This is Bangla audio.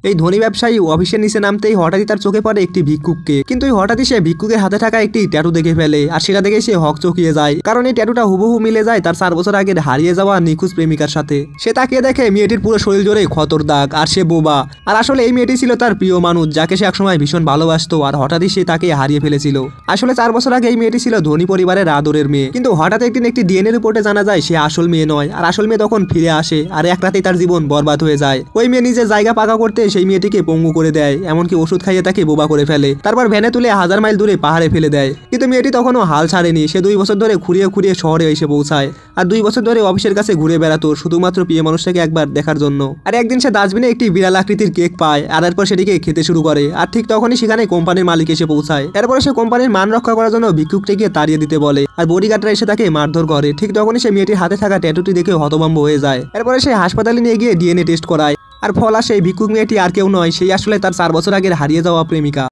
এই ধনী ব্যবসায়ী অফিসের নিচে নামতেই হঠাৎই তার চোখে পড়ে একটি ভিক্ষুককে, কিন্তু হঠাৎই সে ভিক্ষুকের হাতে থাকা একটি ট্যাটু দেখে ফেলে আর সেটা দেখে সে হকচকিয়ে যায়, কারণ এই ট্যাটুটা হুবহু মিলে যায় তার 4 বছর আগের হারিয়ে যাওয়া নিখোঁজ প্রেমিকার সাথে। সে তাকিয়ে দেখে মেয়েটির পুরো শরীর জুড়ে ক্ষতর দাগ, আর সে বোবা। আর আসলে এই মেয়েটি ছিল তার প্রিয় মানুষ, যাকে সে একসময় ভীষণ ভালোবাসতো, আর হঠাৎই সে তাকে হারিয়ে ফেলেছিল। আসলে 4 বছর আগে এই মেয়েটি ছিল ধনী পরিবারের আদরের মেয়ে, কিন্তু হঠাৎ একদিন একটি ডিএনএ রিপোর্টে জানা যায় সে আসল মেয়ে নয়। আর আসল মেয়ে তখন ফিরে আসে, আর এক রাতেই তার জীবন বরবাদ হয়ে যায়। ওই মেয়ে নিজের জায়গা পাকা করতে সেই মেয়েটিকে পঙ্গু করে দেয়, এমনকি ওষুধ খাইয়ে তাকে বোবা করে ফেলে, তারপর ভ্যানে তুলে 1000 মাইল দূরে পাহাড়ে ফেলে দেয়। কিন্তু মেয়েটি তখনও হাল ছাড়েনি, সে 2 বছর ধরে খুঁড়িয়ে খুঁড়িয়ে শহরে এসে পৌঁছায়, আর 2 বছর ধরে অফিসের কাছে ঘুরে বেড়াতো শুধুমাত্র প্রিয় মানুষটাকে একবার দেখার জন্য। আর একদিন সে ডাস্টবিনে একটি বিড়াল আকৃতির কেক পায়, আর এরপর সেটিকে খেতে শুরু করে। আর ঠিক তখনই সেখানে কোম্পানির মালিক এসে পৌঁছায়। এরপরে সে কোম্পানির মান রক্ষা করার জন্য ভিক্ষুকটিকে তাড়িয়ে দিতে বলে, আর বডিগার্ডরা এসে তাকে মারধর করে। ঠিক তখনই সে মেয়েটির হাতে থাকা ট্যাটুটি দেখে হতভম্ব হয়ে যায়। এরপরে সে হাসপাতালে নিয়ে গিয়ে ডিএনএ টেস্ট করায়, আর ফল আসে ভিক্ষুক মেয়েটি আর কেউ নয়, সেই আসলে তার 4 বছর আগের হারিয়ে যাওয়া প্রেমিকা।